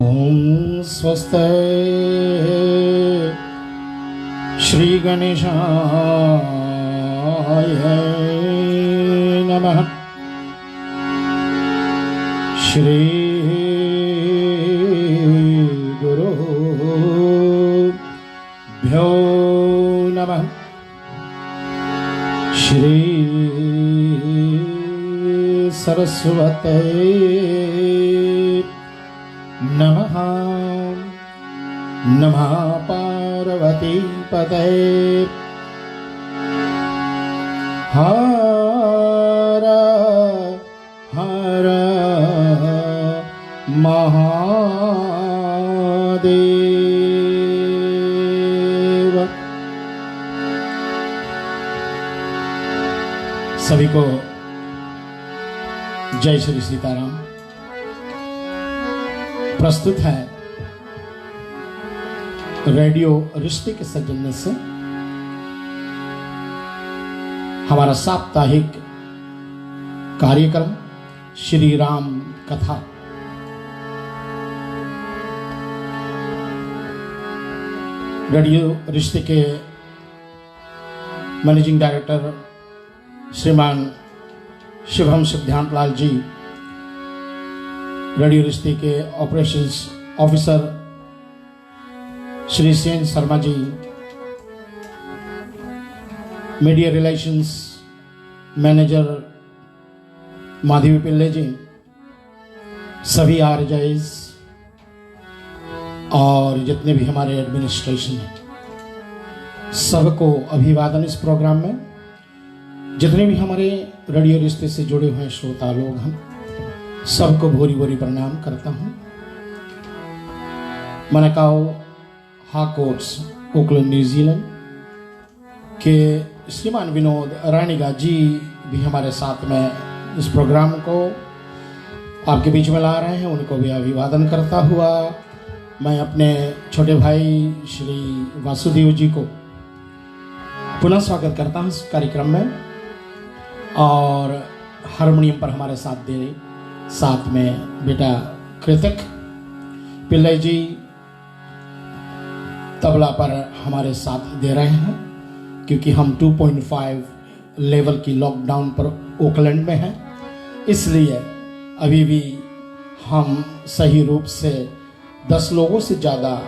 ओम स्वस्ति श्री गणेशाय नमः। श्री गुरुभ्यो नमः। श्री सरस्वती नमः। नमः पार्वती पतये। हर हर महादेव। सभी को जय श्री सीताराम। प्रस्तुत है रेडियो रिश्ते के सौजन्य से हमारा साप्ताहिक कार्यक्रम श्री राम कथा। रेडियो रिश्ते के मैनेजिंग डायरेक्टर श्रीमान शुभम सिद्धांत लाल जी, रेडियो रिश्ते के operations officer Shri Sen Sharma ji, media relations manager Madhavi पिल्ले जी, सभी आरजेस और जितने भी हमारे एडमिनिस्ट्रेशन हैं, सबको अभिवादन। इस प्रोग्राम में जितने भी हमारे रेडियो रिश्ते से जुड़े हुए श्रोता लोग हैं, सबको भूरी भूरी प्रणाम करता हूं। मनकाओ हाकोट्स ओकलैंड न्यूजीलैंड के श्रीमान विनोद रानीगा जी भी हमारे साथ में इस प्रोग्राम को आपके बीच में ला रहे हैं, उनको भी अभिवादन करता हुआ मैं अपने छोटे भाई श्री वासुदेव जी को पुनः स्वागत करता हूं इस कार्यक्रम में। और हारमोनियम पर हमारे साथ दे रहे, साथ में बेटा कृतिक पिल्ले जी तबला पर हमारे साथ दे रहे हैं, क्योंकि हम 2.5 लेवल की लॉकडाउन पर ओकलैंड में हैं, इसलिए अभी भी हम सही रूप से 10 लोगों से ज़्यादा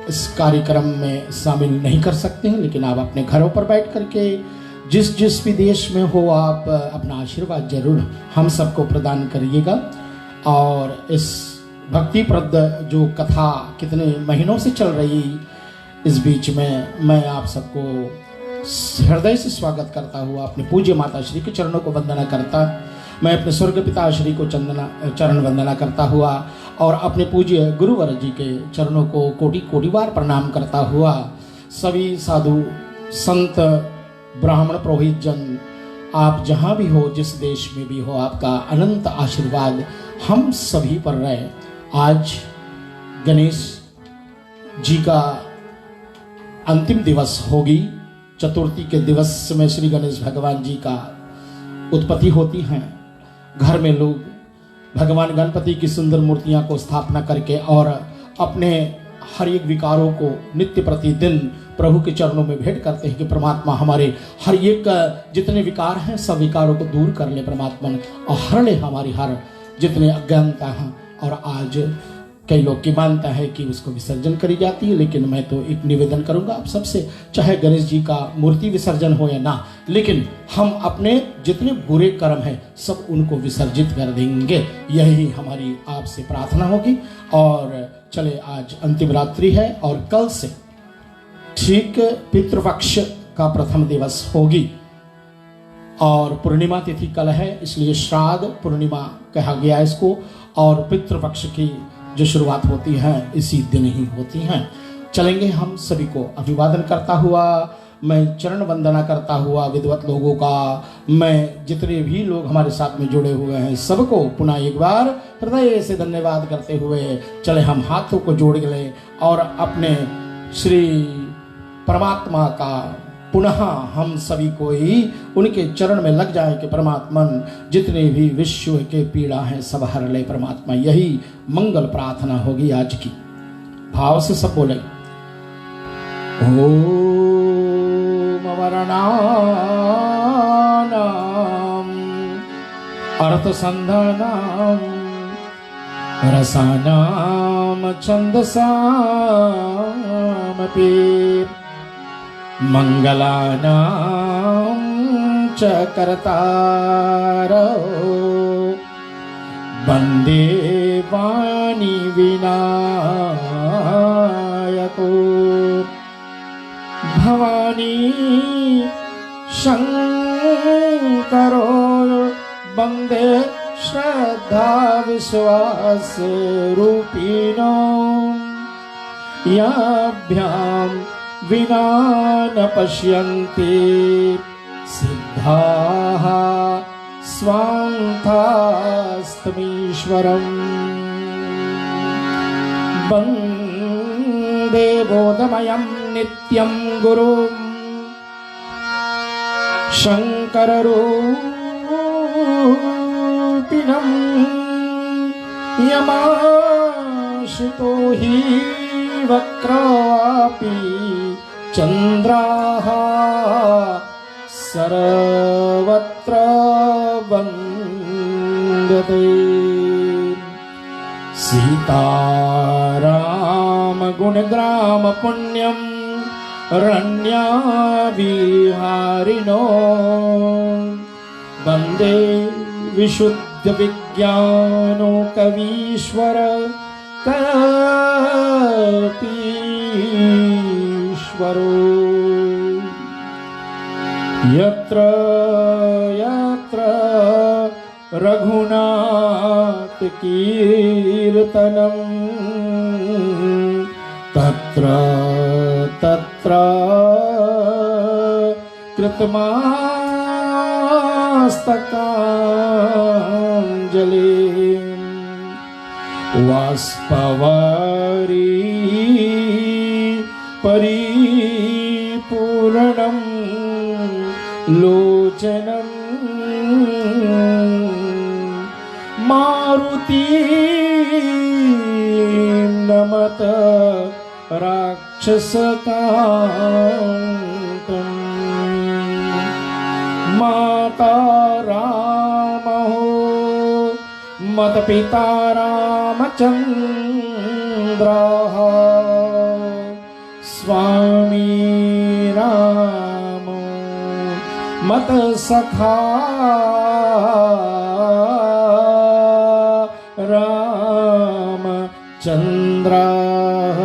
इस कार्यक्रम में शामिल नहीं कर सकते हैं। लेकिन आप अपने घरों पर बैठ करके जिस भी देश में हो, आप अपना आशीर्वाद जरूर हम सबको प्रदान करिएगा। और इस भक्तिप्रद जो कथा कितने महीनों से चल रही, इस बीच में मैं आप सबको हृदय से स्वागत करता हुआ अपने पूज्य माता श्री के चरणों को वंदना करता, मैं अपने स्वर्ग पिता श्री को चरण वंदना करता हुआ और अपने पूज्य गुरुवर जी के चरणों को कोटि कोटि बार प्रणाम करता हुआ सभी साधु संत ब्राह्मण पुरोहित जन, आप जहाँ भी हो, जिस देश में भी हो, आपका अनंत आशीर्वाद हम सभी पर रहे। आज गणेश जी का अंतिम दिवस होगी। चतुर्थी के दिवस में श्री गणेश भगवान जी का उत्पत्ति होती है। घर में लोग भगवान गणपति की सुंदर मूर्तियां को स्थापना करके और अपने हर एक विकारों को नित्य प्रतिदिन प्रभु के चरणों में भेंट करते हैं कि परमात्मा हमारे हर एक जितने विकार हैं सब विकारों को दूर कर ले परमात्मा, और हर ले हमारी हर जितने अज्ञानता हैं। और आज कई लोग की मानता है कि उसको विसर्जन करी जाती है, लेकिन मैं तो एक निवेदन करूंगा आप सबसे, चाहे गणेश जी का मूर्ति विसर्जन हो या ना, लेकिन हम अपने जितने बुरे कर्म हैं सब उनको विसर्जित कर देंगे, यही हमारी आपसे प्रार्थना होगी। और चले, आज अंतिम रात्रि है और कल से ठीक पितृपक्ष का प्रथम दिवस होगी और पूर्णिमा तिथि कल है, इसलिए श्राद्ध पूर्णिमा कहा गया इसको। और पितृपक्ष की जो शुरुआत होती है इसी दिन ही होती हैं। चलेंगे हम सभी को अभिवादन करता हुआ, मैं चरण वंदना करता हुआ विद्वत लोगों का, मैं जितने भी लोग हमारे साथ में जुड़े हुए हैं सबको पुनः एक बार हृदय से धन्यवाद करते हुए चले हम हाथों को जोड़ लें और अपने श्री परमात्मा का पुनः हम सभी को ही उनके चरण में लग जाए कि परमात्मन जितने भी विश्व के पीड़ा हैं सब हर ले परमात्मा। यही मंगल प्रार्थना होगी आज की। भाव से सब बोले ओम वर्णानाम अर्थसंधानाम रसानाम छंदसामपि मंगलानां च कर्तारो वन्दे वाणी विनायको भवानी शंकरो वन्दे श्रद्धा विश्वास रूपिणो याभ्यां विना न पश्यन्ति सिद्धाः स्वान्तास्तमीश्वरम् वन्दे बोधमयं नित्यं गुरुं शङ्कररूपिणं यमाश्रितो हि वक्रापि चन्द्राः सर्वत्र वन्दते सीताराम गुणग्राम पुण्यं रण्याविहारिणो वन्दे विशुद्ध विज्ञानो कवीश्वर कपीश्वरो यत्र यत्र रघुनाथ कीर्तनं तत्र तत्र कृतमस्तकाञ्जलिः वाष्पवारी परिपूर्णं लोचनं मारुति नमत राक्षसकान्तं माता रामो मत पिता रामचन्द्रः स्वामी रामो मत सखा रामचन्द्रः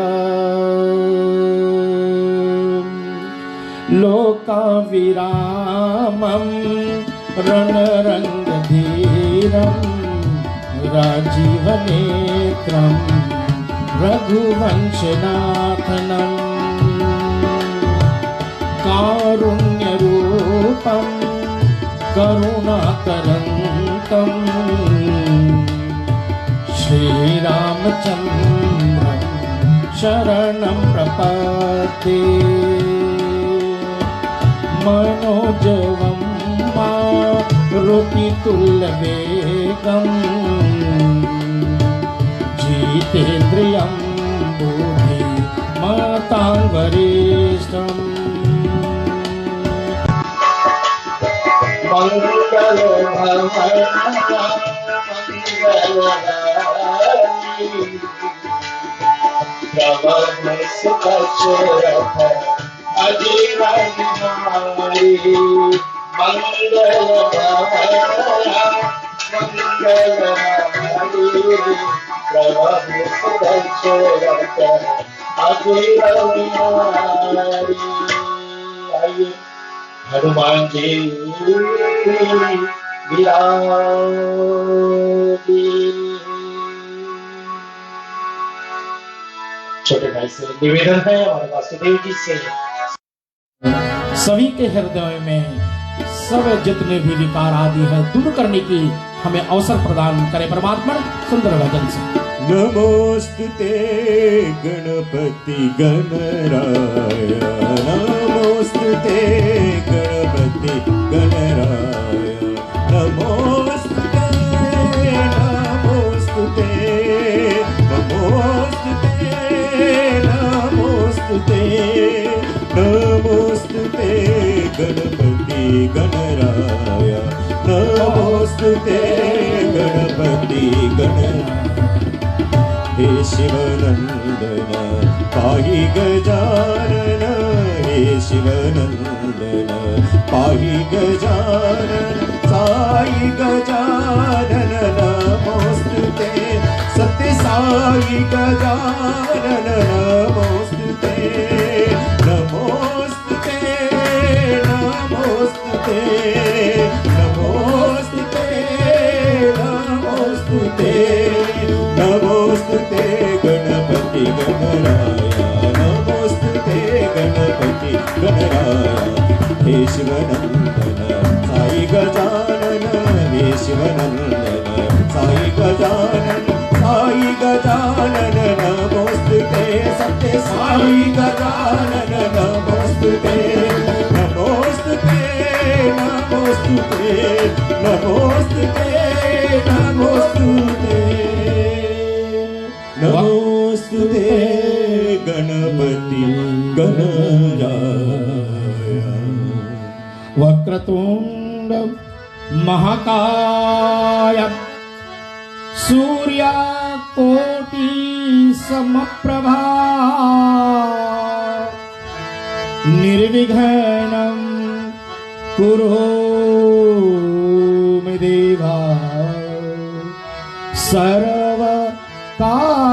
लोकाविरामं रणरङ्गधीरं राजीवनेत्रं रघुवंशनाथनं कारुण्यरूपं करुणाकरन्तं श्रीरामचन्द्रं शरणं प्रपद्ये मनोजवं मारुतितुल्यवेगं जितेन्द्रियं बुद्धिमतां वरिष्ठम् हनुमान जी छोटे भाई से निवेदन है और वासुदेव जी से सभी के हृदय में सब जितने भी विकार आदि है दूर करने की हमें अवसर प्रदान करे परमात्मा। सुंदर भजन से नमोस्तुते गणपति गणराय नमोस्तुते नमोस्तुते गणपति गणराय नमोस्तुते नमोस्तुते नमोस्तुते नमोस्तुते नमोस्तुते गणपति गणराय नमोस्तुते गणपति गणराय हे शिवनंदन पाहि गजानन हे शिवनंदन पाहि गजानन साई गजानन नमोस्तुते सत्य साई गजानन नमोस्तुते नमोस्तुते नमोस्तुते नमोस्तुते नमोस्तुते नमोस्तुते गणपति गणराय नमोस्तुते गणपति गणराय हे शिवनंदन साई गजानन हे शिवनंदन साई गजानन नमोस्तुते सत्य साई गजानन नमोस्तुते नमोस्तुते नमोस्तुते नमोस्तुते नमोस्तुते नमोस्तुते गणपति गणराय वक्रतुंड महाकाय सूर्यकोटि समप्रभा निर्विघ्नं कुरु मे देवा सर्व कार्येषु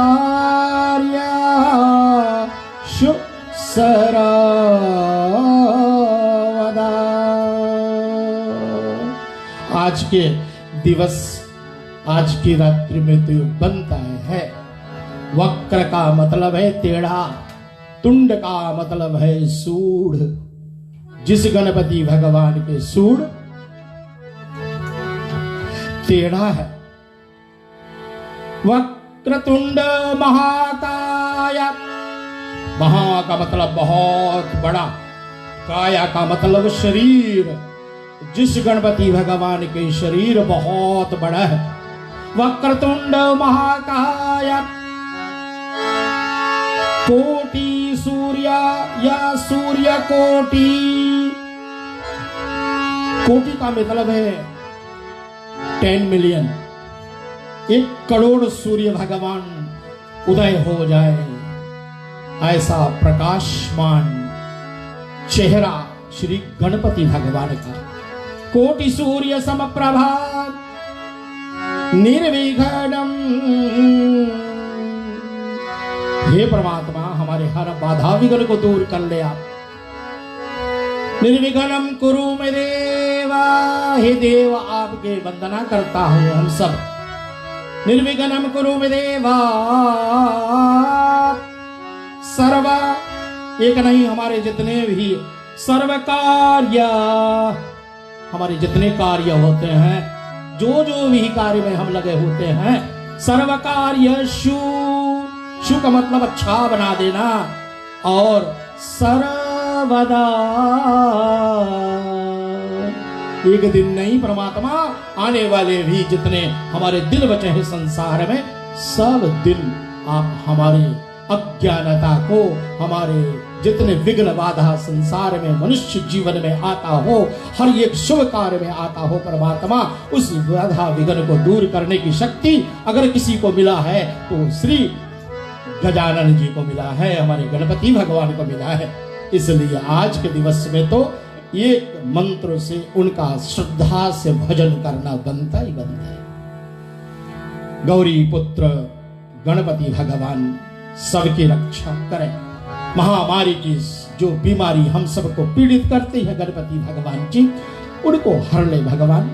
सर्वदा। आज के दिवस आज की रात्रि में तो बनता है। वक्र का मतलब है टेढ़ा, तुंड का मतलब है सूढ़। जिस गणपति भगवान के सूढ़ टेढ़ा है। वक्रतुंड महाकाय, महा का मतलब बहुत बड़ा, काया का मतलब शरीर। जिस गणपति भगवान के शरीर बहुत बड़ा है। वक्रतुंड महाकाय कोटि सूर्य या सूर्य कोटि, कोटि का मतलब है 10 मिलियन, 1 करोड़ सूर्य भगवान उदय हो जाए ऐसा प्रकाशमान चेहरा श्री गणपति भगवान का। कोटि सूर्य समप्रभा निर्विघ्नं, हे परमात्मा हमारे हर बाधा विघ्न को दूर कर ले आप। निर्विघ्नं कुरु मे देवा, हे देव आपके वंदना करता हूँ हम सब। निर्विघ्नं कुरु मे देवा, सर्व एक नहीं हमारे जितने भी सर्व कार्य, हमारे जितने कार्य होते हैं, जो भी कार्य में हम लगे होते हैं, सर्व कार्य शु का मतलब अच्छा बना देना, और सर्वदा, एक दिन नहीं परमात्मा, आने वाले भी जितने हमारे दिल बचे हैं संसार में, सब दिन आप हमारे अज्ञानता को, हमारे जितने विघ्न बाधा संसार में मनुष्य जीवन में आता हो, हर एक शुभ कार्य में आता हो परमात्मा, उस बाधा विघ्न को दूर करने की शक्ति अगर किसी को मिला है तो श्री गजानन जी को मिला है, हमारे गणपति भगवान को मिला है। इसलिए आज के दिवस में तो एक मंत्र से उनका श्रद्धा से भजन करना बनता ही बनता है। गौरी पुत्र गणपति भगवान सबकी रक्षा करें। महामारी की जो बीमारी हम सबको पीड़ित करती है गणपति भगवान जी, उनको हर ले भगवान।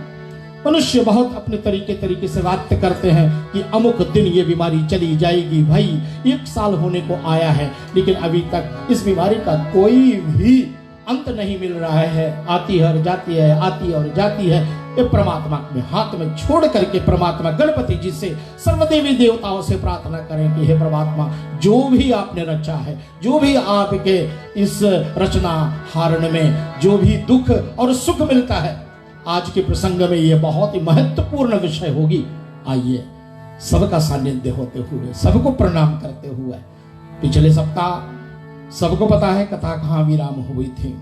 मनुष्य बहुत अपने तरीके से बात करते हैं कि अमुक दिन ये बीमारी चली जाएगी। भाई 1 साल होने को आया है, लेकिन अभी तक इस बीमारी का कोई भी अंत नहीं मिल रहा है, आती है और जाती है, आती है और जाती है। ये परमात्मा में हाथ में छोड़ करके परमात्मा गणपति जी से, सर्वदेवी देवताओं से प्रार्थना करें कि हे परमात्मा, जो भी आपने रचा है, जो भी आपके इस रचना हारण में जो भी दुख और सुख मिलता है, आज के प्रसंग में ये बहुत ही महत्वपूर्ण विषय होगी। आइए सबका सानिध्य होते हुए, सबको प्रणाम करते हुए, पिछले सप्ताह सबको पता है कथा कहाँ विराम हुई थी।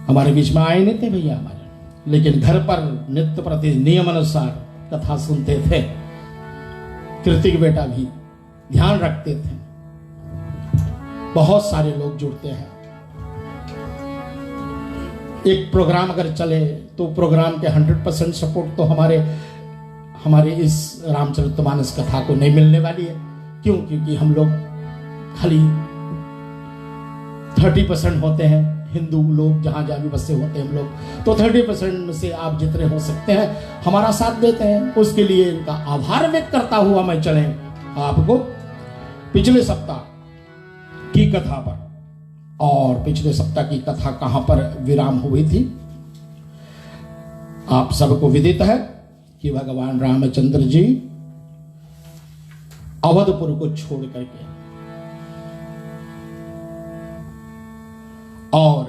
हमारे बीच में आए नहीं थे भैया हमारे, लेकिन घर पर नित्य प्रति नियम अनुसार कथा सुनते थे। कृतिक बेटा भी ध्यान रखते थे। बहुत सारे लोग जुड़ते हैं। एक प्रोग्राम अगर चले तो प्रोग्राम के 100% सपोर्ट तो हमारे इस रामचरितमानस कथा को नहीं मिलने वाली है। क्यों? क्योंकि हम लोग खाली 30% होते हैं, हिंदू लोग जहां जहां भी बसे होते हैं हम लोग, तो 30% में से आप जितने हो सकते हैं हमारा साथ देते हैं। उसके लिए इनका आभार व्यक्त करता हुआ मैं चले आपको पिछले सप्ताह की कथा पर, और पिछले सप्ताह की कथा कहां पर विराम हुई थी। आप सबको विदित है कि भगवान रामचंद्र जी अवधपुर को छोड़ करके और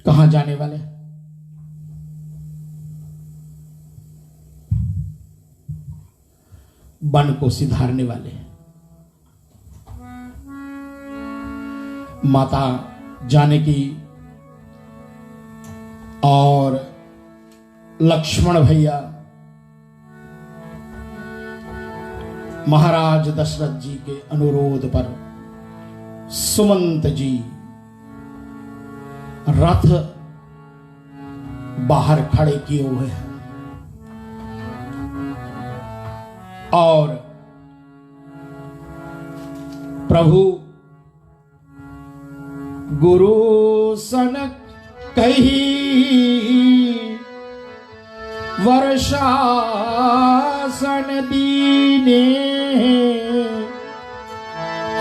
कहां जाने वाले? वन को सिधारने वाले। माता जानकी और लक्ष्मण भैया महाराज दशरथ जी के अनुरोध पर सुमंत जी रथ बाहर खड़े किए हुए हैं और प्रभु गुरु सन कही वर्षासन दीने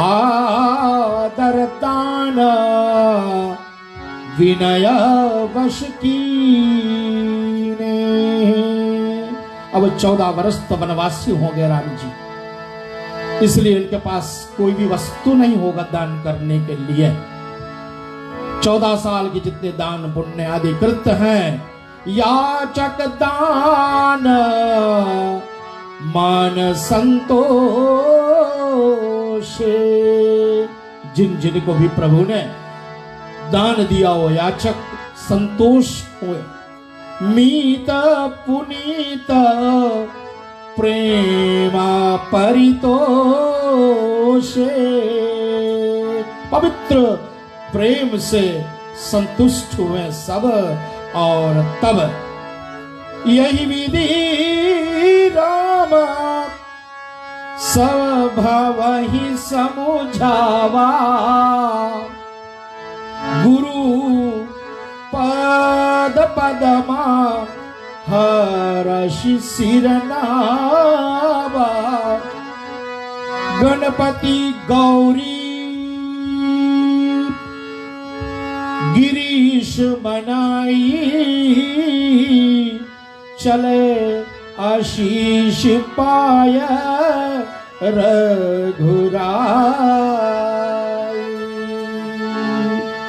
आदर दान विनय वश कीने। अब 14 वर्ष तो वनवासी हो गए राम जी, इसलिए इनके पास कोई भी वस्तु नहीं होगा दान करने के लिए। 14 साल के जितने दान पुण्य आदि कृत हैं, याचक दान मान संतोष, जिन जिन को भी प्रभु ने दान दिया हो याचक संतोष हुए। मीत पुनीत प्रेमा परितोषे, पवित्र प्रेम से संतुष्ट हुए सब। और तब यही विधि राम सब भवहि समुझावा, गुरु पद पदमा हर्षि सिरनावा। गणपति गौरी गिरीश मनाई, चले आशीष पाय रघुराई।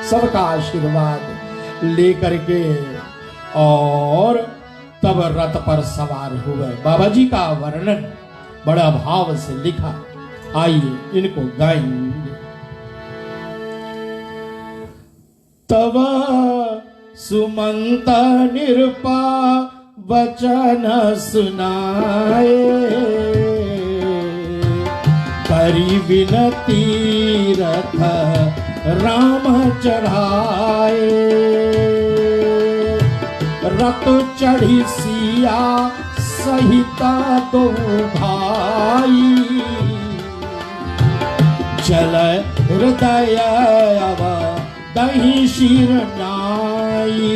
सबका आशीर्वाद लेकर के और तब रथ पर सवार हुए। बाबा जी का वर्णन बड़ा भाव से लिखा, आइए इनको गाएंगे। तब सुमंत निरपा वचन सुनाए, करी विनती रथ राम चढ़ाए। रथ चढ़ी सिया सहिता दो भाई, चल हृदय अब दही शिर नाई।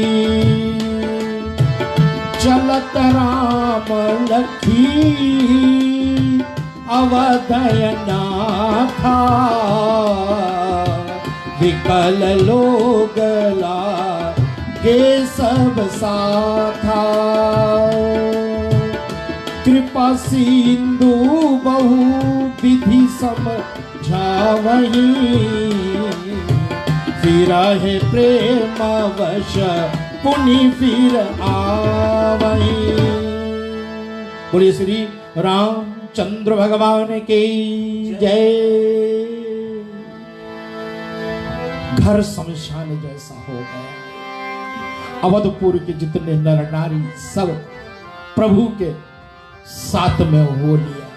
चलत राम लखी अवधयनाथा विकल लोग लागे सब साथा कृपा सिंधु बहु विधि समझावही फिर है प्रेम वश पुनि फिर आवही। बोलिए श्री रामचंद्र भगवान की जय। घर शमशान जैसा हो गया। अवधपुर के जितने नर नारी सब प्रभु के साथ में हो लिया।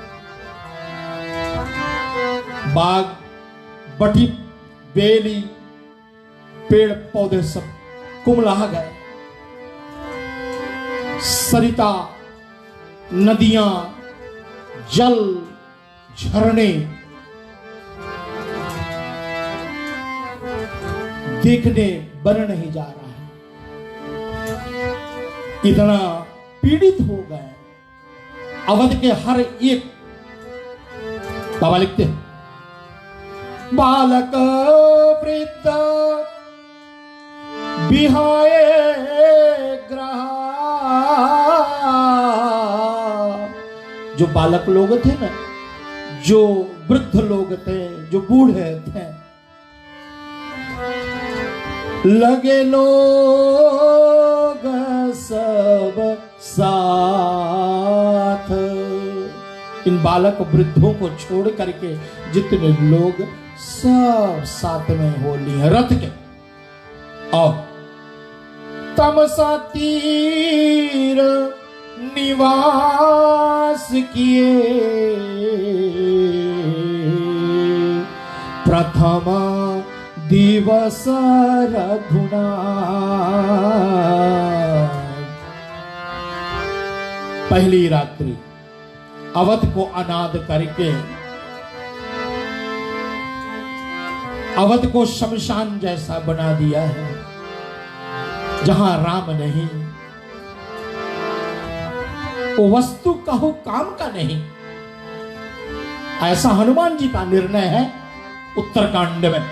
बाग बटी बेली पेड़ पौधे सब कुमला गए। सरिता नदियां जल झरने देखने बन नहीं जा रहा है। इतना पीड़ित हो गए। अवध के हर एक बाबा लिखते हैं बालक वृद्ध बिहाए ग्रह। जो बालक लोग थे ना, जो वृद्ध लोग थे, जो बूढ़े थे, लगे लोग सब साथ। इन बालक वृद्धों को छोड़ करके जितने लोग सब साथ में हो लिए रथ के। और तमसा तीर निवास किए प्रथम दिवस रघुनाथ। पहली रात्रि अवध को अनाद करके अवध को शमशान जैसा बना दिया है, जहां राम नहीं। वो वस्तु कहो काम का नहीं। ऐसा हनुमान जी का निर्णय है उत्तरकांड में।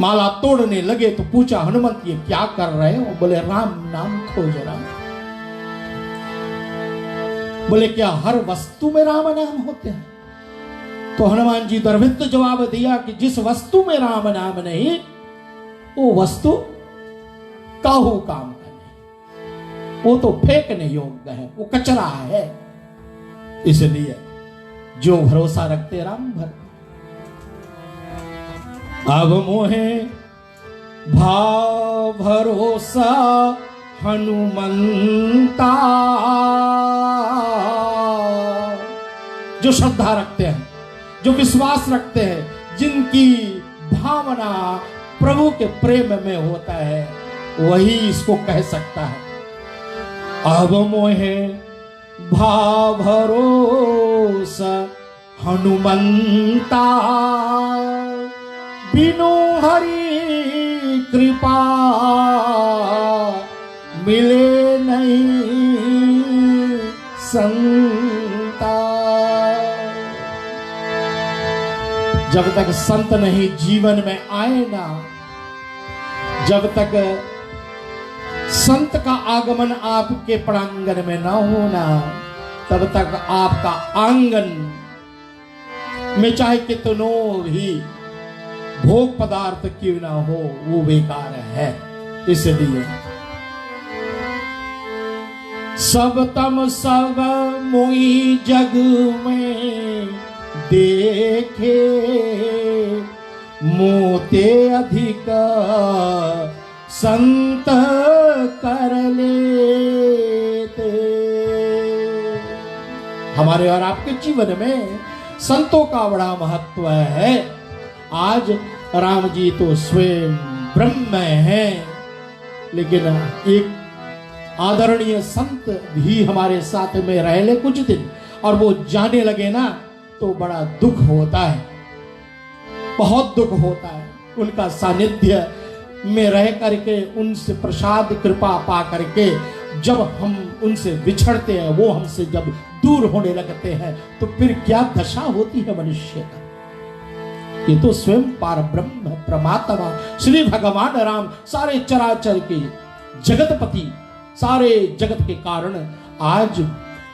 माला तोड़ने लगे तो पूछा हनुमंत ये क्या कर रहे हो? बोले राम नाम खोज रहा। बोले क्या हर वस्तु में राम नाम होते हैं? तो हनुमान जी गर्भित जवाब दिया कि जिस वस्तु में राम नाम नहीं, वो वस्तु काहू काम का नहीं, वो तो फेंकने योग्य है, वो कचरा है। इसलिए जो भरोसा रखते राम भर। अब मोहे भाव भरोसा हनुमंता। जो श्रद्धा रखते हैं, जो विश्वास रखते हैं, जिनकी भावना प्रभु के प्रेम में होता है, वही इसको कह सकता है। अब मोहे भाव भरोसा हनुमंता बिनु हरि कृपा मिले नहीं संता। जब तक संत नहीं जीवन में आए ना, जब तक संत का आगमन आपके प्रांगण में ना होना, तब तक आपका आंगन में चाहे कितनों भी भोग पदार्थ क्यों ना हो, वो बेकार है। इसलिए सब तम सब मोई जग में देखे, मोते अधिक संत कर लेते। हमारे और आपके जीवन में संतों का बड़ा महत्व है। आज राम जी तो स्वयं ब्रह्म हैं, लेकिन एक आदरणीय संत भी हमारे साथ में रह ले कुछ दिन और वो जाने लगे ना, तो बड़ा दुख होता है, बहुत दुख होता है। उनका सानिध्य में रह करके, उनसे प्रसाद कृपा पा करके जब हम उनसे बिछड़ते हैं, वो हमसे जब दूर होने लगते हैं, तो फिर क्या दशा होती है मनुष्य का। ये तो स्वयं पार ब्रह्म परमात्मा श्री भगवान राम, सारे चराचर के जगतपति, सारे जगत के कारण आज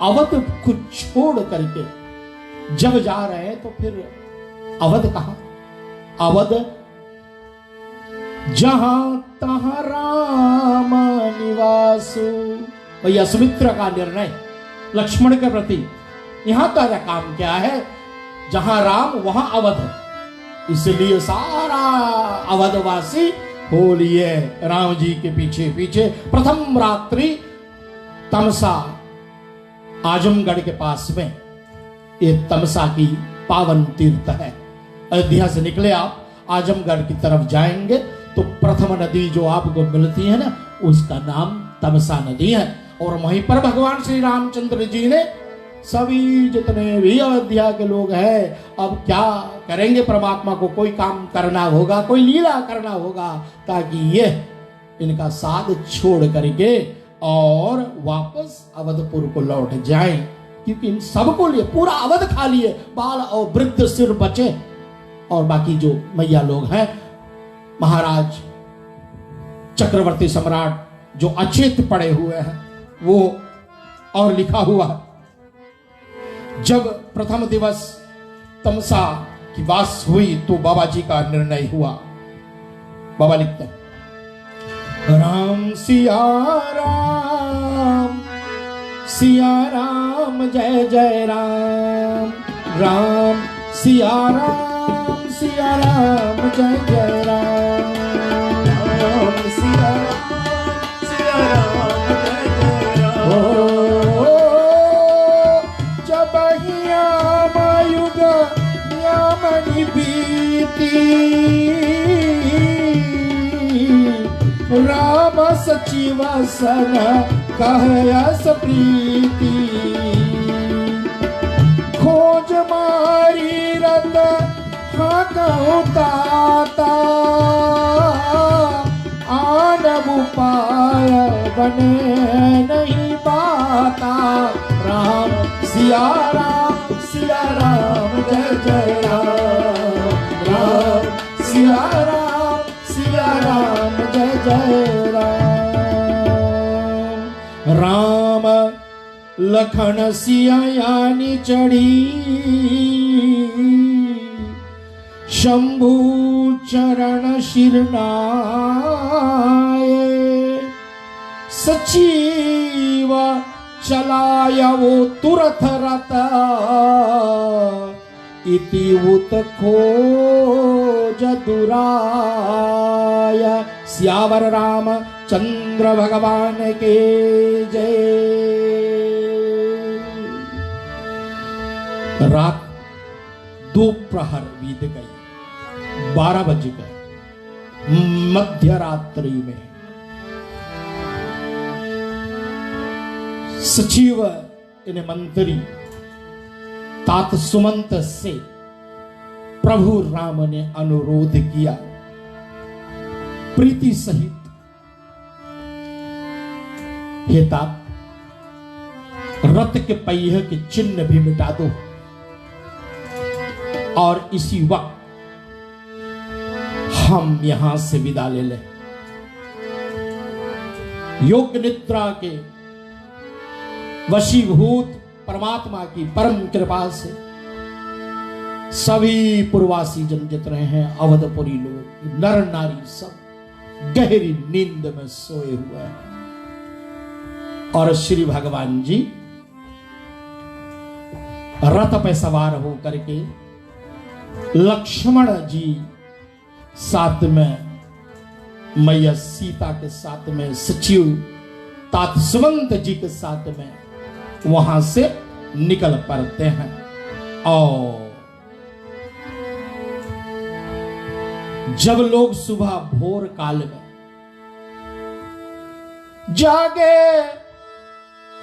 अवध को छोड़ करके जब जा रहे हैं, तो फिर अवध कहां? अवध जहां तहां राम निवासु। भैया सुमित्रा का निर्णय लक्ष्मण के प्रति, यहां का काम क्या है? जहां राम वहां अवध, इसलिए सारा अवधवासी हो लिए राम जी के पीछे पीछे। प्रथम रात्रि तमसा आजमगढ़ के पास में, ये तमसा की पावन तीर्थ है। अयोध्या से निकले आप, आजमगढ़ की तरफ जाएंगे तो प्रथम नदी जो आपको मिलती है ना, उसका नाम तमसा नदी है। और वहीं पर भगवान श्री रामचंद्र जी ने सभी जितने भी अयोध्या के लोग हैं, अब क्या करेंगे? परमात्मा को कोई काम करना होगा, कोई लीला करना होगा, ताकि ये इनका साथ छोड़ करके और वापस अवधपुर को लौट जाएं। क्योंकि इन सबको लिए पूरा अवध खा लिए, बाल और वृद्ध सिर बचे, और बाकी जो मैया लोग हैं, महाराज चक्रवर्ती सम्राट जो अचेत पड़े हुए हैं, वो। और लिखा हुआ, जब प्रथम दिवस तमसा की वास हुई तो बाबा जी का निर्णय हुआ। बाबा लिखते हैं, राम सिया राम, सिया राम जय जय राम, राम सिया राम, सिया राम जय जय राम, राम सिया राम, सिया राम जय जय राम। युग यामनि बीती, राम सचिव सन कहयस प्रीति, खोज मारी रत हाँ ताता, आनब उपाय बने नहीं पाता, राम सिया राम, सिया राम जय जय राम, राम सिया राम, सिया राम जय जय राम, राम लखन सिया यानी चढ़ी, शंभु चरण शिरनाए, सचिव चलाया वो तुरथ रत, इति उत खोज दुराय। सियावर राम चंद्र भगवान के जय। रात दोपहर बीत गई, 12 बज गए। मध्य रात्रि में सचिव इन्हें मंत्री तात सुमंत से प्रभु राम ने अनुरोध किया, प्रीति सहित, हे तात, रथ के पहिए के चिन्ह भी मिटा दो और इसी वक्त हम यहां से विदा ले लें। योग निद्रा के वशीभूत परमात्मा की परम कृपा से सभी पूर्वासी जन जितने हैं, अवधपुरी लोग, नर नारी, सब गहरी नींद में सोए हुए हैं। और श्री भगवान जी रथ पे सवार होकर के, लक्ष्मण जी साथ में, मैया सीता के साथ में, सचिव तात सुमंत जी के साथ में वहां से निकल पड़ते हैं। और जब लोग सुबह भोर काल में जागे,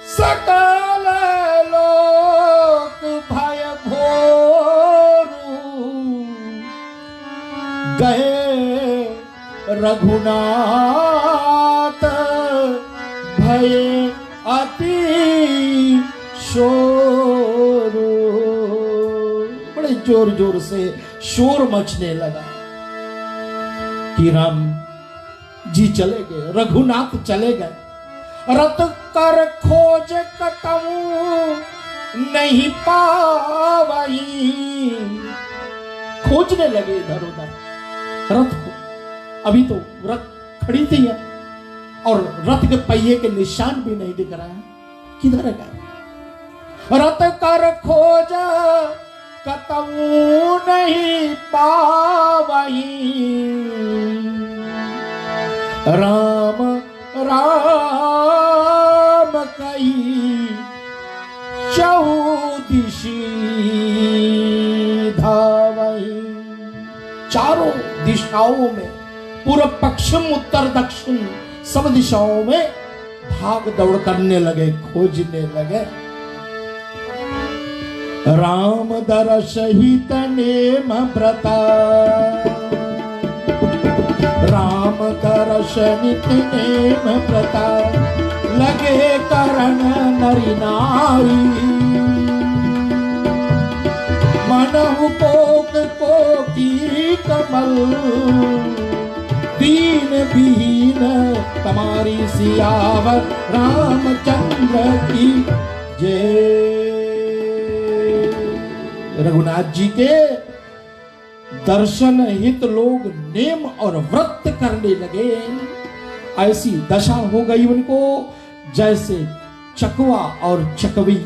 सकल लोक भय भोरू, गए रघुनाथ भय भये अति शोर, बड़े जोर जोर से शोर मचने लगा कि राम जी चले गए, रघुनाथ चले गए। रत कर खोज कतहु नहीं पावई, खोजने लगे इधर उधर रथ को। अभी तो रथ खड़ी थी है और रथ के पहिए के निशान भी नहीं दिख रहा है, किधर गए? रथ कर खोज कतहु नहीं पावई, राम राम कही चौदिशी धावई। चारों दिशाओं में, पूर्व पश्चिम उत्तर दक्षिण सब दिशाओं में भाग दौड़ करने लगे, खोजने लगे। राम दरस हित नेम व्रता, राम दरस नित नेम व्रता, लगे करन नरि नारी। मनहु कोक कोकी कमल, दीन बीन तुम्हारी सियावर रामचंद्र की जय। रघुनाथ जी के दर्शन हित लोग नेम और व्रत करने लगे। ऐसी दशा हो गई उनको जैसे चकवा और चकवी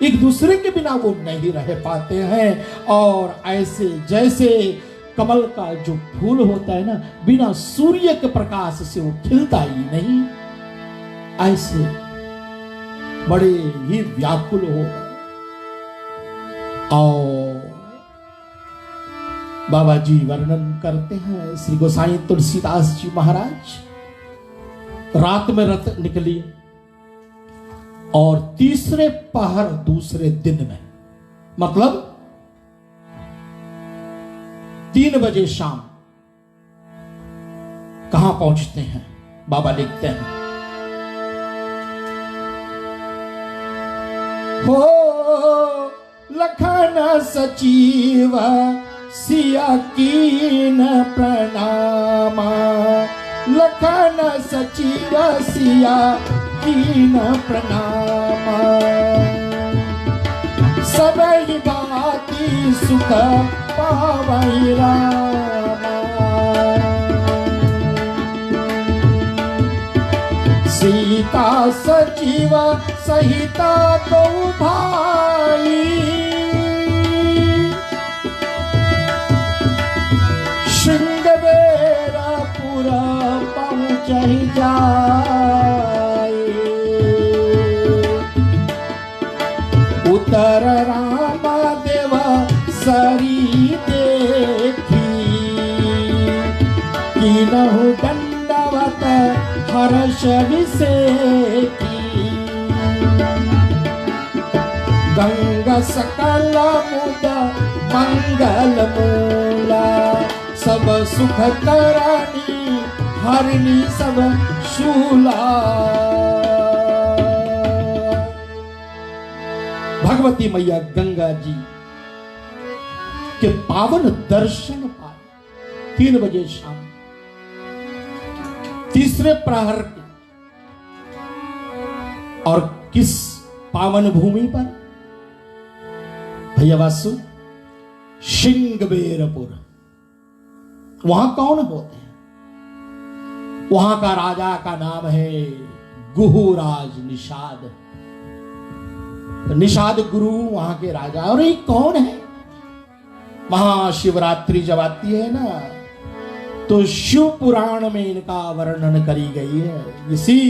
एक दूसरे के बिना वो नहीं रह पाते हैं, और ऐसे जैसे कमल का जो फूल होता है ना, बिना सूर्य के प्रकाश से वो खिलता ही नहीं, ऐसे बड़े ही व्याकुल हो गए। और बाबा जी वर्णन करते हैं, श्री गोसाई तुलसीदास जी महाराज रात में रथ निकली और तीसरे पहर दूसरे दिन में, मतलब 3 बजे शाम कहां पहुंचते हैं? बाबा लिखते हैं, हो लखन सचिव सिया कीन प्रणामा, लखन सचिव सिया कीन प्रणामा। सबई भांति सुख पावई रामा, सीता सचिव सहिता दो भाई, श्रृंगबेरपुर पहुँच जाए। उतर रामा देव सरी देखी, कीनहु दंडवत हर्ष विसेकी। गंगा सकल मुद मंगल मूला, सब सुख करनी हरनी सब शूला। भगवती मैया गंगा जी के पावन दर्शन पाए 3 बजे शाम, तीसरे प्रहर के, और किस पावन भूमि पर? भैया वासु, श्रृंगबेरपुर। वहां कौन होते हैं? वहां का राजा का नाम है गुहुराज निषाद, निषाद गुरु वहां के राजा। और ये कौन है? महाशिवरात्रि जब आती है ना, तो शिव पुराण में इनका वर्णन करी गई है। इसी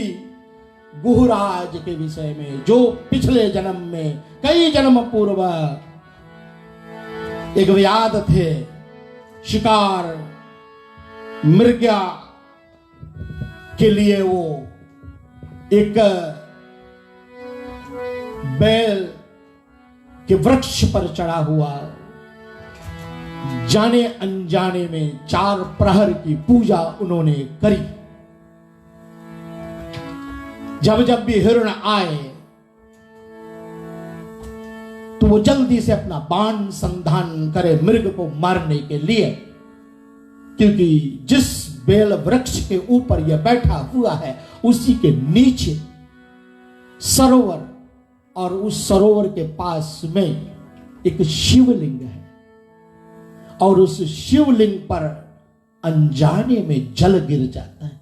गुहुराज के विषय में, जो पिछले जन्म में, कई जन्म पूर्व एक व्याध थे, शिकार मृग्या के लिए वो एक बैल के वृक्ष पर चढ़ा हुआ, जाने अनजाने में 4 प्रहर की पूजा उन्होंने करी। जब जब भी हिरण आए तो वो जल्दी से अपना बाण संधान करे मृग को मारने के लिए, क्योंकि जिस बेल वृक्ष के ऊपर यह बैठा हुआ है उसी के नीचे सरोवर, और उस सरोवर के पास में एक शिवलिंग है, और उस शिवलिंग पर अनजाने में जल गिर जाता है,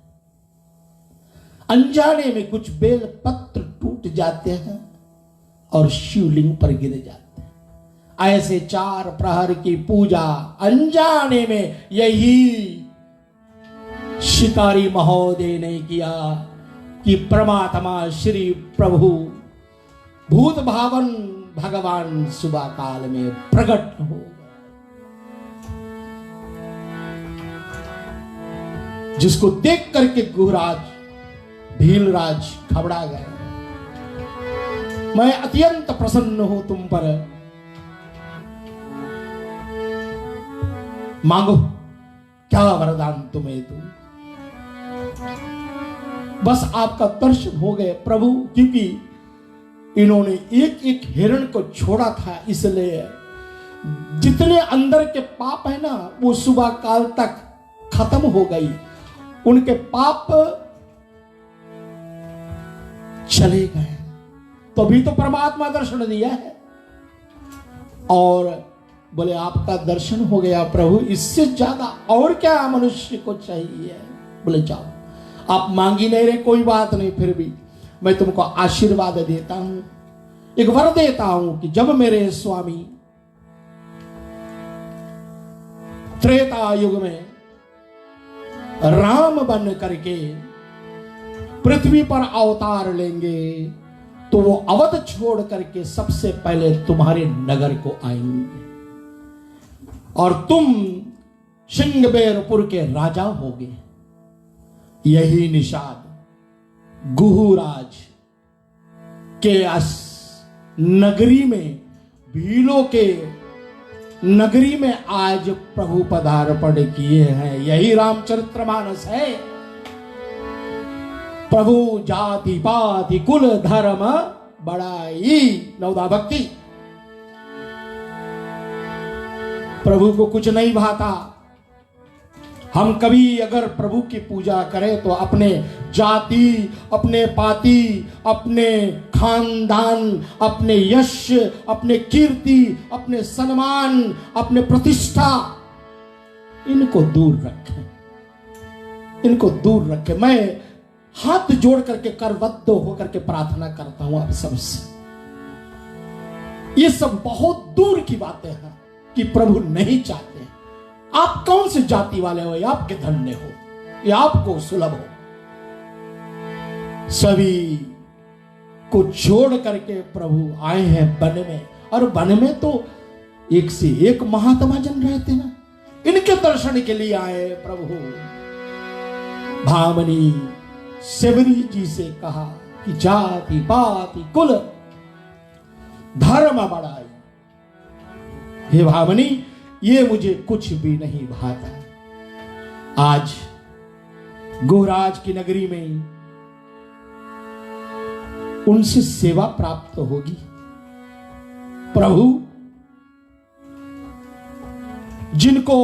अनजाने में कुछ बेल पत्र टूट जाते हैं और शिवलिंग पर गिर जाते हैं। ऐसे 4 प्रहर की पूजा अनजाने में यही शिकारी महोदय ने किया कि परमात्मा श्री प्रभु भूत भावन भगवान सुबह काल में प्रकट हो, जिसको देख करके गुहराज भीलराज घबरा गए। मैं अत्यंत प्रसन्न हूं तुम पर, मांगो क्या वरदान तुम्हें दूं। बस आपका दर्शन हो गए प्रभु, क्योंकि इन्होंने एक एक हिरण को छोड़ा था, इसलिए जितने अंदर के पाप है ना वो सुबह काल तक खत्म हो गई, उनके पाप चले गए। तो भी तो परमात्मा दर्शन दिया है, और बोले आपका दर्शन हो गया प्रभु, इससे ज्यादा और क्या मनुष्य को चाहिए। बोले जाओ, आप मांगी नहीं रहे कोई बात नहीं, फिर भी मैं तुमको आशीर्वाद देता हूं, एक वर देता हूं कि जब मेरे स्वामी त्रेता युग में राम बन करके पृथ्वी पर अवतार लेंगे तो वो अवध छोड़ करके सबसे पहले तुम्हारे नगर को आएंगे, और तुम सिंहबेरपुर के राजा होगे। यही निषाद गुहुराज के नगरी में, भीलों के नगरी में आज प्रभु पदार्पण किए हैं। यही रामचरितमानस है। प्रभु जाति पाति कुल धर्म बड़ाई, नवदा भक्ति। प्रभु को कुछ नहीं भाता। हम कभी अगर प्रभु की पूजा करें तो अपने जाति, अपने पाति, अपने खानदान, अपने यश, अपने कीर्ति, अपने सम्मान, अपने प्रतिष्ठा, इनको दूर रखें, इनको दूर रखें। मैं हाथ जोड़ करके करबद्ध होकर के प्रार्थना करता हूं आप सबसे। ये सब बहुत दूर की बातें हैं कि प्रभु नहीं चाहते। आप कौन से जाति वाले हो, या आपके धन्य हो, या आपको सुलभ हो, सभी को छोड़ करके प्रभु आए हैं वन में। और वन में तो एक से एक महात्मा जन रहते ना, इनके दर्शन के लिए आए प्रभु। भामनी सेवरी जी से कहा कि जाति पाति कुल धर्म बड़ाई, हे भामनी ये मुझे कुछ भी नहीं भाता। आज गुहराज की नगरी में उनसे सेवा प्राप्त होगी। प्रभु जिनको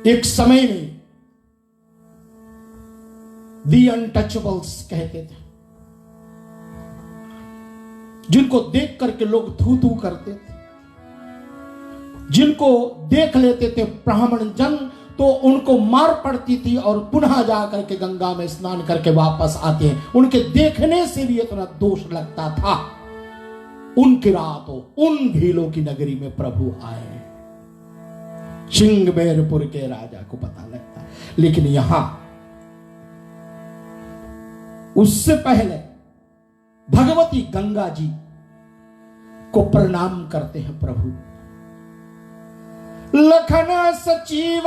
एक समय में दी अनटचेबल्स कहते थे, जिनको देख करके लोग थू थू करते थे, जिनको देख लेते थे ब्राह्मण जन तो उनको मार पड़ती थी और पुनः जाकर के गंगा में स्नान करके वापस आते हैं। उनके देखने से भी इतना दोष लगता था। उनकी रातों उन भीलों की नगरी में प्रभु आए। सिंहबेरपुर के राजा को पता लगता, लेकिन यहां उससे पहले भगवती गंगा जी को प्रणाम करते हैं प्रभु। लखन सचिव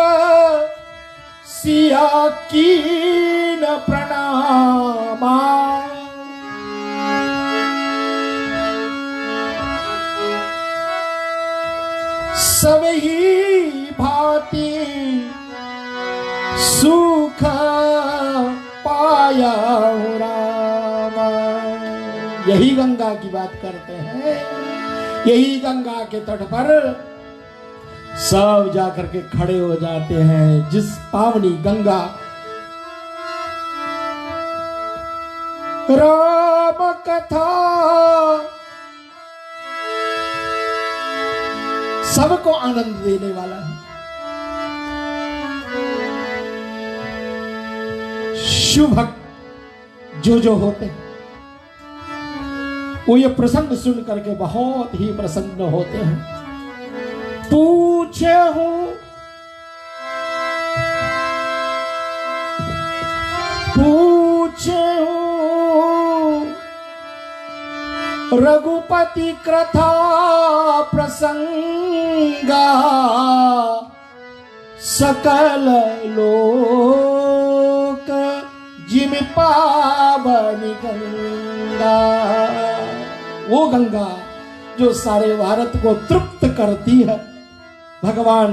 सिया कीन प्रणामा, सबही भांति सुख पाया हूं। यही गंगा की बात करते हैं। यही गंगा के तट पर सब जाकर के खड़े हो जाते हैं। जिस पावनी गंगा राम कथा सबको आनंद देने वाला है। शुभ भक्त जो होते हैं वो ये प्रसंग सुन करके बहुत ही प्रसन्न होते हैं। पूछे हूँ रघुपति कथा प्रसंगा सकल लोक जिम पावनी गंगा। वो गंगा जो सारे भारत को तृप्त करती है। भगवान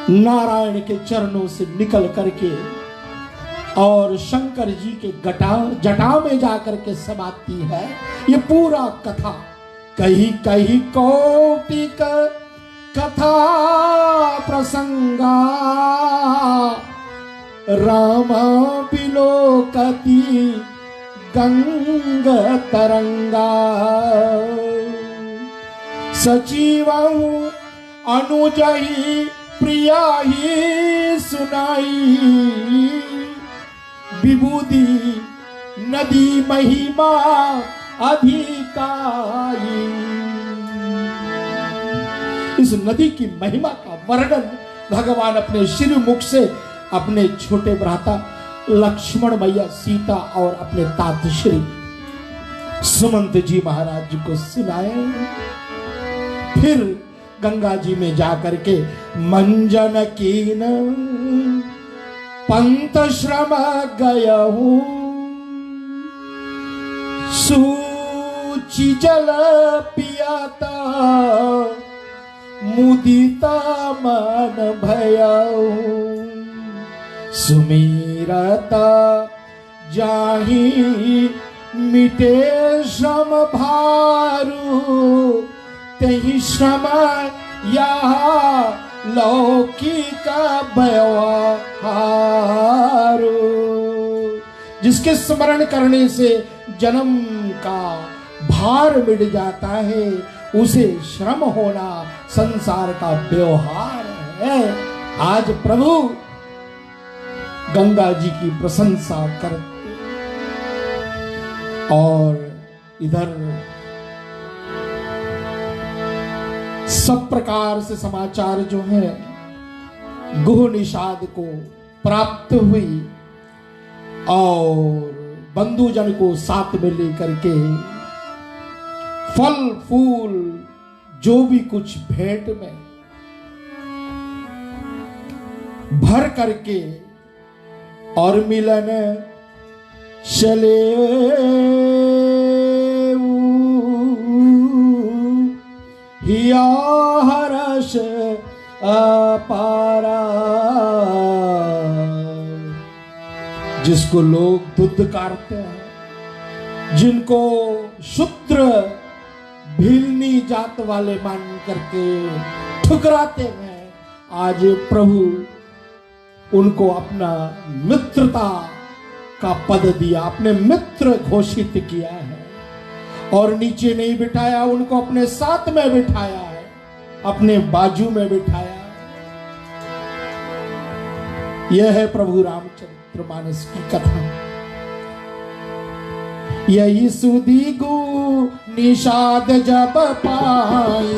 नारायण के चरणों से निकल करके और शंकर जी के जटा में जाकर के समाती है। ये पूरा कथा कहीं कहीं कौटिक कथा प्रसंगा राम बिलोकति गंग तरंगा। सचिव अनुजही प्रिया ही सुनाई विभूति नदी महिमा अधिकाई। इस नदी की महिमा का वर्णन भगवान अपने श्रीमुख से अपने छोटे भ्राता लक्ष्मण मैया सीता और अपने तात श्री सुमंत जी महाराज को सुनाए। फिर गंगा जी में जाकर के मंजन कीन पंत श्रम गयहूं सूचि जल पियाता मुदिता मन भयहूं सुमिरता जाहि मिटे श्रम भारू तहि श्रम यहाँ लौकिक व्यवहार। जिसके स्मरण करने से जन्म का भार मिट जाता है उसे श्रम होना संसार का व्यवहार है। आज प्रभु गंगा जी की प्रशंसा करते और इधर सब प्रकार से समाचार जो है गुह निषाद को प्राप्त हुई और बंधुजन को साथ में लेकर के फल फूल जो भी कुछ भेंट में भर करके और मिलन चले हिया हर्ष अपारा। जिसको लोग दुत्कारते हैं, जिनको शूद्र भीलनी जात वाले मान करके ठुकराते हैं, आज प्रभु उनको अपना मित्रता का पद दिया, अपने मित्र घोषित किया है और नीचे नहीं बिठाया, उनको अपने साथ में बिठाया है, अपने बाजू में बिठाया है। यह है प्रभु रामचंद्र मानस की कथा। यही सुधी गु निषाद जब पाई,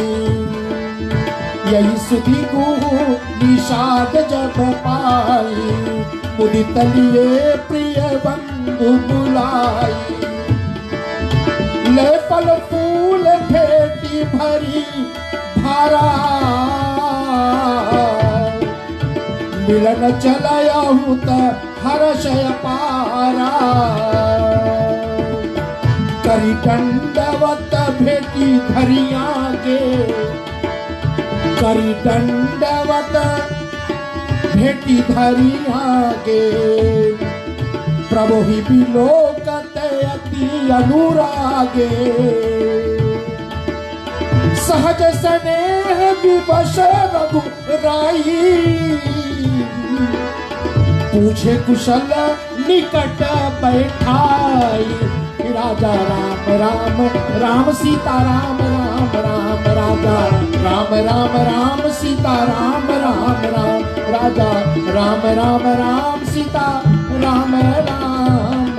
यही सुधी गु निषाद जब पाई, मुदित लिए प्रिय बंधु बुलाई। ले फल फूल भेटी भरी भारा, मिलन चलाया हूँ त हर्ष अपारा। करी दंडवत भेटी धरिया के, करी दंडवत भेटी धरिया के, प्रभु ही बिलोकते अति अनुरागे, सहज स्नेह विवश रघुराई, पूछे कुशल निकट बैठाई। राजा राम राम राम सीता राम राम राम, राजा राम राम राम सीता राम राम राम, राजा राम राम राम सीता राम राम राम।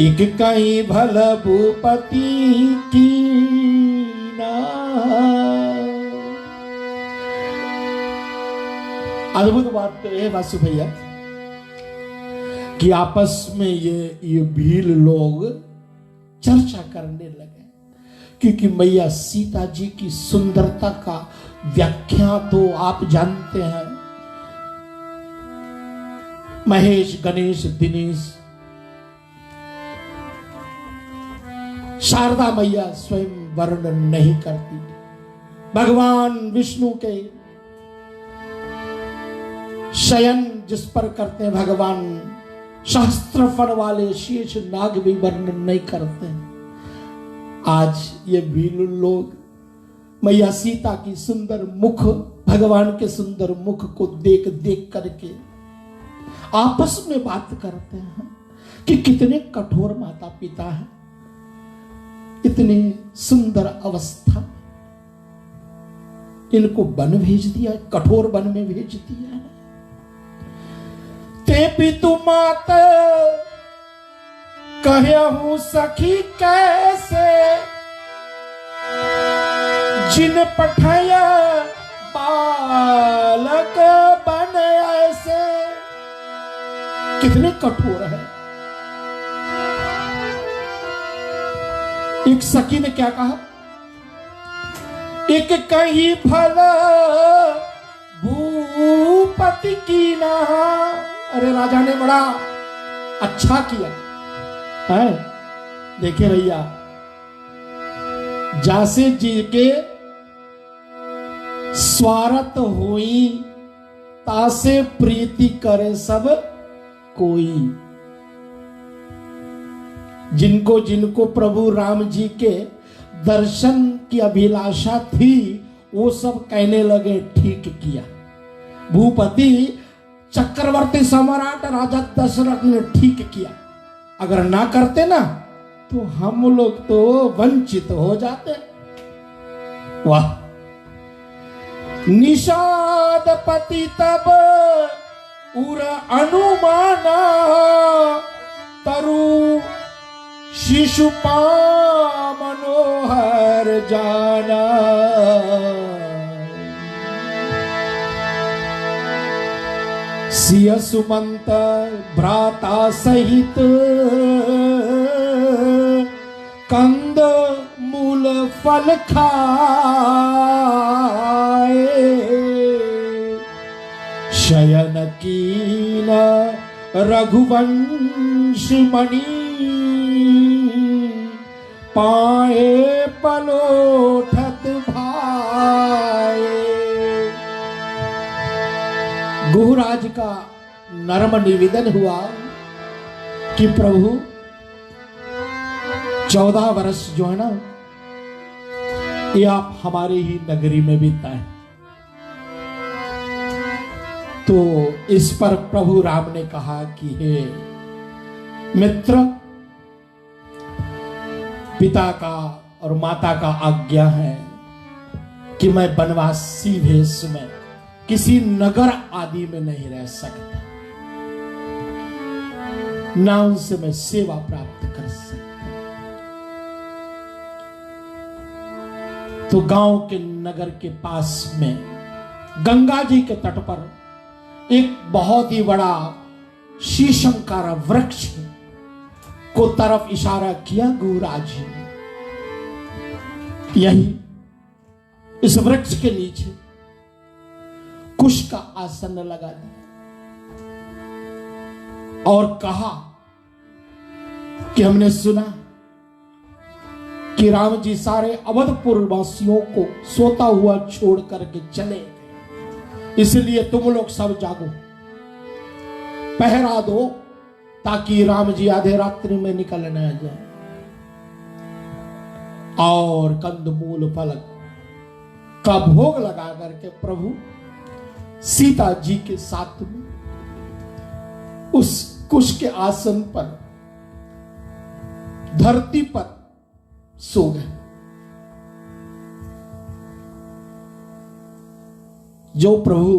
एक कहीं भल भूपति की ना। अद्भुत बात तो है वासु भैया कि आपस में ये भील लोग चर्चा करने लगे, क्योंकि मैया सीता जी की सुंदरता का व्याख्या तो आप जानते हैं। महेश, गणेश, दिनेश, शारदा मैया स्वयं वर्णन नहीं करती। भगवान विष्णु के शयन जिस पर करते हैं भगवान, शास्त्र फल वाले शेष नाग भी वर्णन नहीं करते हैं। आज ये भील लोग मैया सीता की सुंदर मुख, भगवान के सुंदर मुख को देख देख करके आपस में बात करते हैं कि कितने कठोर माता पिता हैं, इतनी सुंदर अवस्था, इनको वन भेज दिया, कठोर वन में भेज दिया है। ते पितु मात कहूं सखी कैसे, जिन पठाया बालक बन ऐसे। कितने कठोर है। एक सखी ने क्या कहा, एक कहीं भला भूपति की ना। अरे राजा ने बड़ा अच्छा किया है। देखिए भैया, जासे जी के स्वार्थ हुई, तासे प्रीति करे सब कोई। जिनको जिनको प्रभु राम जी के दर्शन की अभिलाषा थी, वो सब कहने लगे ठीक किया। भूपति चक्रवर्ती सम्राट राजा दशरथ ने ठीक किया, अगर ना करते ना तो हम लोग तो वंचित हो जाते। वाह। निषाद पति तब उर अनुमाना, तरु शिशुपा मनोहर जाना। सिय सुमंत भ्राता सहित, कंद मूल फल खाए। शयन कीन रघुवंश मणि, पाए पलोठत भाए। गुहराज का नर्म निवेदन हुआ कि प्रभु 14 वर्ष जो है ना, ये आप हमारे ही नगरी में बिताएं। तो इस पर प्रभु राम ने कहा कि हे मित्र, पिता का और माता का आज्ञा है कि मैं वनवासी भेष में किसी नगर आदि में नहीं रह सकता, ना उनसे मैं सेवा प्राप्त कर सकता। तो गांव के नगर के पास में गंगा जी के तट पर एक बहुत ही बड़ा शीशम का वृक्ष को तरफ इशारा किया गुरुराज ने। यही इस वृक्ष के नीचे कुश का आसन लगा दिया और कहा कि हमने सुना कि राम जी सारे अवधपुर वासियों को सोता हुआ छोड़ करके चले, इसलिए तुम लोग सब जागो। पहरा दो ताकि राम जी आधे रात्रि में निकल न जाए। और कंदमूल फल का भोग लगा करके प्रभु सीता जी के साथ में उस कुश के आसन पर धरती पर सो गए। जो प्रभु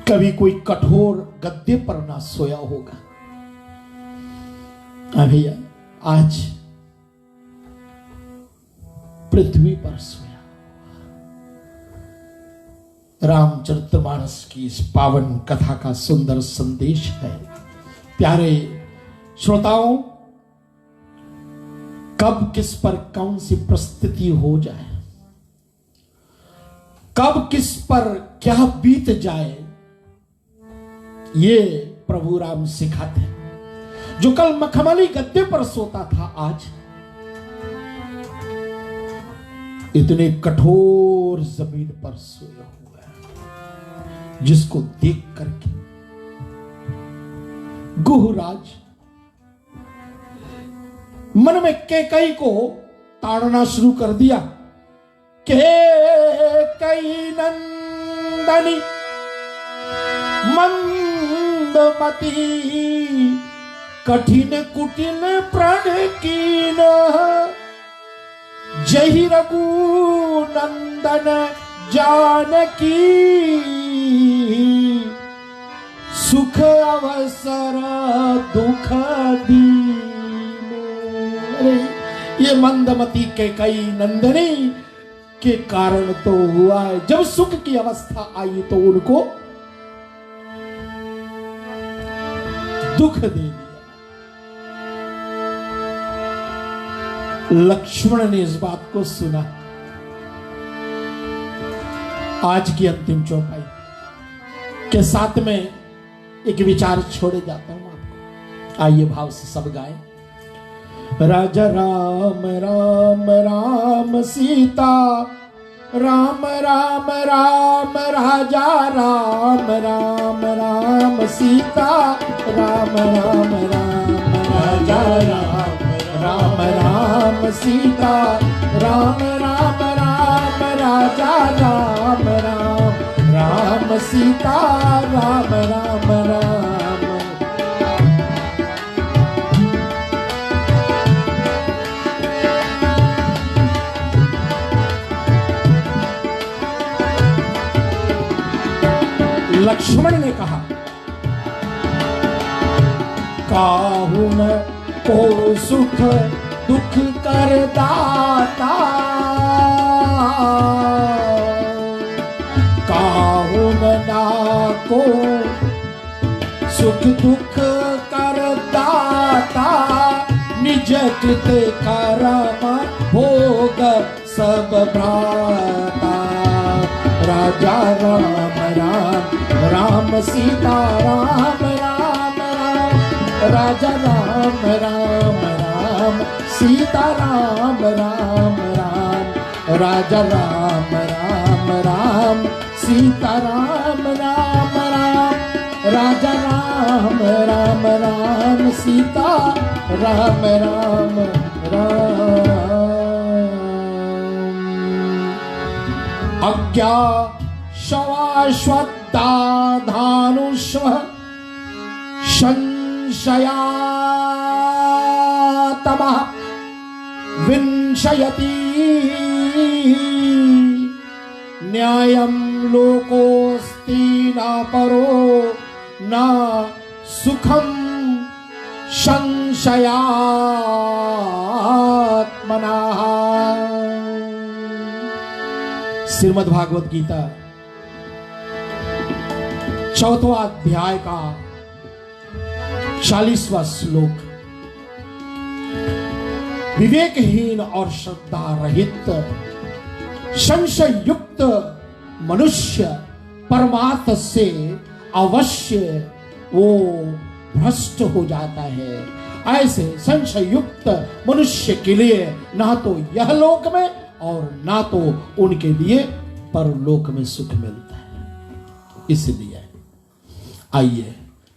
कभी कोई कठोर गद्दे पर ना सोया होगा, अभी आज पृथ्वी पर सोया। रामचरितमानस की इस पावन कथा का सुंदर संदेश है। प्यारे श्रोताओं, कब किस पर कौन सी परिस्थिति हो जाए, कब किस पर क्या बीत जाए, ये प्रभु राम सिखाते हैं। जो कल मखमली गद्दे पर सोता था, आज इतने कठोर जमीन पर सोया हुआ है, जिसको देख करके गुहराज मन में कैकई को ताड़ना शुरू कर दिया। कैकई नंदनी मंदमती कठिन कुटिन प्रण कीन, जहि रघु नंदन जानकी सुख अवसर दुख दीन। ये मंदमती कैकई नंदनी के कारण तो हुआ है। जब सुख की अवस्था आई तो उनको दुख दे दिया। लक्ष्मण ने इस बात को सुना। आज की अंतिम चौपाई के साथ में एक विचार छोड़े जाता हूं आपको। आइए भाव से सब गाएं। राजा राम राम राम सीता, राम राम राम राजा, राम राम राम सीता, राम राम राम राजा, राम राम राम सीता, राम राम राम राजा, राम राम राम सीता, राम राम राम। लक्ष्मण ने कहा, काहुन को सुख दुख कर दाता, काहुन ना को सुख दुख कर दाता, निज कृत करम भोग सब भ्राता। राजा राम राम राम सीता, राम राम राम राजा, राम राम राम सीता, राम राम राम राजा, राम राम राम सीता, राम राम राम राजा, राम राम राम सीता, राम राम राम। अज्ञा शवाश्वत्था धानुष्व संशयातमः विंशयति, न्यायं लोकोऽस्ति न परो न सुखं संशयात्मनः। श्रीमद् भागवत गीता 4वां अध्याय का 40वां श्लोक। विवेकहीन और श्रद्धा रहित संशय युक्त मनुष्य परमात्मा से अवश्य वो भ्रष्ट हो जाता है। ऐसे संशय युक्त मनुष्य के लिए ना तो यह लोक में और ना तो उनके लिए परलोक में सुख मिलता है। इसलिए आइए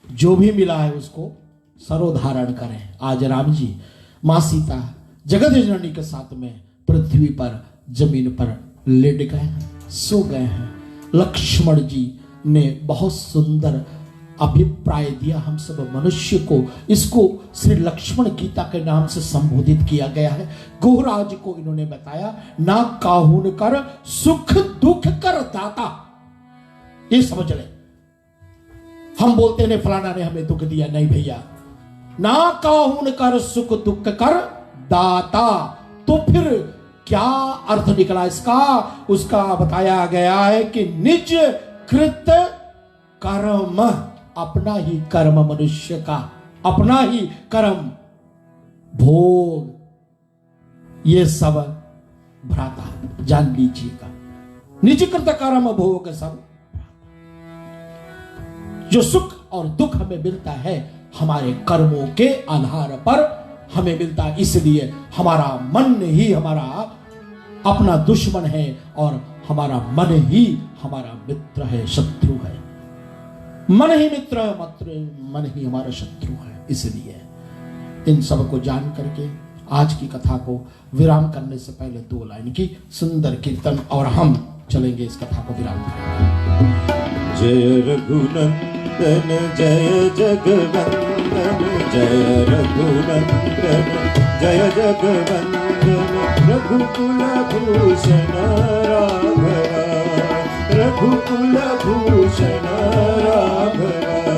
जो भी मिला है उसको सरोधारण करें। आज राम जी माँ सीता जगत जननी के साथ में पृथ्वी पर जमीन पर लेट गए हैं, सो गए हैं। लक्ष्मण जी ने बहुत सुंदर अभिप्राय दिया हम सब मनुष्य को। इसको श्री लक्ष्मण गीता के नाम से संबोधित किया गया है। गोहराज को इन्होंने बताया, ना काहुन कर सुख दुख कर दाता। ये समझ ले, हम बोलते हैं फलाना ने हमें दुख दिया, नहीं भैया, ना काहुन कर सुख दुख कर दाता। तो फिर क्या अर्थ निकला इसका? उसका बताया गया है कि निज कृत कर्म, अपना ही कर्म, मनुष्य का अपना ही कर्म भोग, ये सब भ्राता जान लीजिएगा। निज कृत कर्म भोग सब, जो सुख और दुख हमें मिलता है हमारे कर्मों के आधार पर हमें मिलता है। इसलिए हमारा मन ही हमारा अपना दुश्मन है और हमारा मन ही हमारा मित्र है, शत्रु है। मन ही मित्र है, मन ही हमारा शत्रु है। इसलिए इन सब को जान करके आज की कथा को विराम करने से पहले 2 लाइन की सुंदर कीर्तन और हम चलेंगे इस कथा को विराम करेंगे। जय रघुनंदन जय जगवंदन, जय रघुनंदन जय जगवंदन, रघुकुल भूषण राघवा, रघुकुल भूषण राघवा।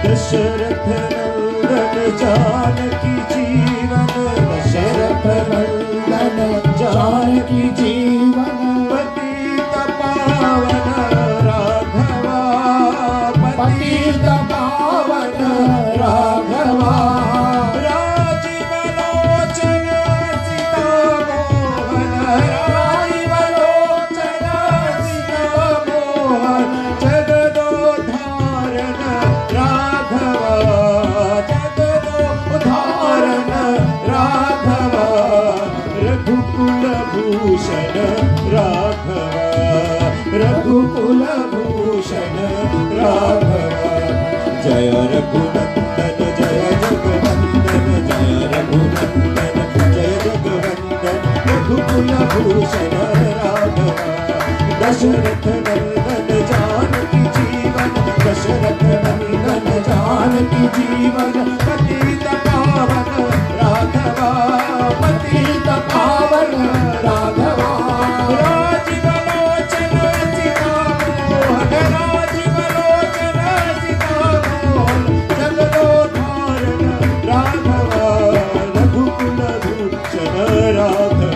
दशरथ नंदन जानकी जीवन, दशरथ नंदन जानकी जीवन, पतित पावन राघवा, पतित पावन राघवा। राजीव लोचन सीता मोहन, राजीव लोचन सीता मोहन, जगदोद्धारन राघवा, जगदोद्धारन राघवा। रघुकुल भूषण राघवा, रघुकुल भूषण राघवा। जय रघुनंदन जय जगवंदन, जय रघुनंदन जय जगवंदन, रघुकुल भूषण राघवा। दशरथ नंदन जानकी जीवन, दशरथ नंदन जानकी जीवन, पतित पावन राघवा, पतित पावन राघवा। राजीव लोचन सीता मोहन, राजीव लोचन सीता मोहन, जगदोद्धारन राघवा, रघुकुल भूषण राघवा,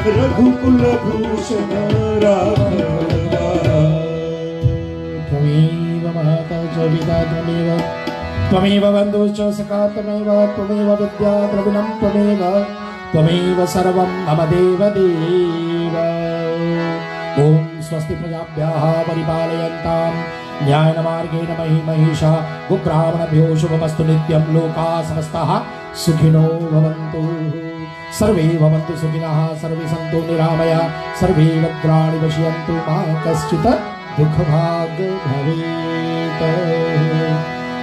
रघुकुल भूषण राघवा। त्वमेव माता च पिता त्वमेव, त्वमेव बन्धुश्च सखा त्वमेव, त्वमेव विद्या द्रविणं त्वमेव, त्वमेव सर्वं मम देवदेव। ॐ स्वस्ति प्रजाभ्यः परिपालयन्तां न्यायेन मार्गेण महीं महिषा, गोब्राह्मणभ्यो शुभमस्तु नित्यं। लोकाः समस्ताः सुखिनो भवन्तु, सर्वे भवन्तु सुखिनः, सर्वे सन्तु निरामया, सर्वे भद्राणि पश्यन्तु, मा कश्चित् दुःखभाग् भवेत्।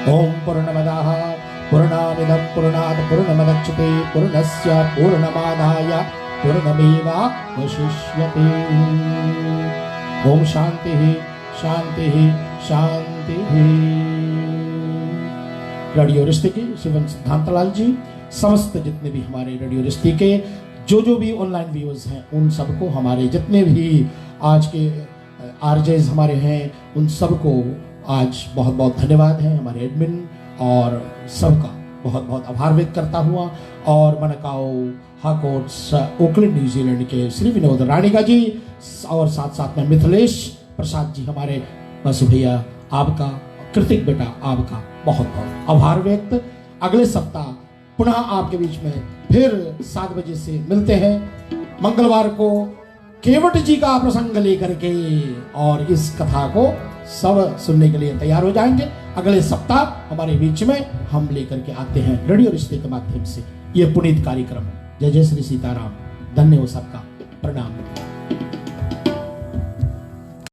ॐ पूर्णमदः पूर्णमिदं पूर्णात् पूर्णमुदच्यते, पूर्णस्य पूर्णमादाय पूर्णमेवावशिष्यते। ॐ शान्तिः शान्तिः शान्तिः। रेडियो रिश्ते के शिवन सिद्धांतलाल जी, समस्त जितने भी हमारे रेडियो रिश्ते के जो भी ऑनलाइन व्यूअर्स हैं, उन सबको, हमारे जितने भी आज के आरजेज हमारे हैं, उन सबको आज बहुत बहुत धन्यवाद है। हमारे एडमिन और सबका बहुत बहुत आभार व्यक्त करता हुआ, और मनकाओ हाकोट्स ओकलैंड न्यूजीलैंड के श्री विनोद राणीका जी और साथ साथ में मिथिलेश प्रसाद जी, हमारे बस भैया आपका, कृतिक बेटा आपका बहुत बहुत आभार व्यक्त। अगले सप्ताह पुनः आपके बीच में फिर 7 बजे से मिलते हैं, मंगलवार को केवट जी का प्रसंग लेकर के, और इस कथा को सब सुनने के लिए तैयार हो जाएंगे। अगले सप्ताह हमारे बीच में हम लेकर के आते हैं रेडियो रिश्ते के माध्यम से ये पुनीत कार्यक्रम। जय जय श्री सीताराम। धन्यवाद सबका, प्रणाम।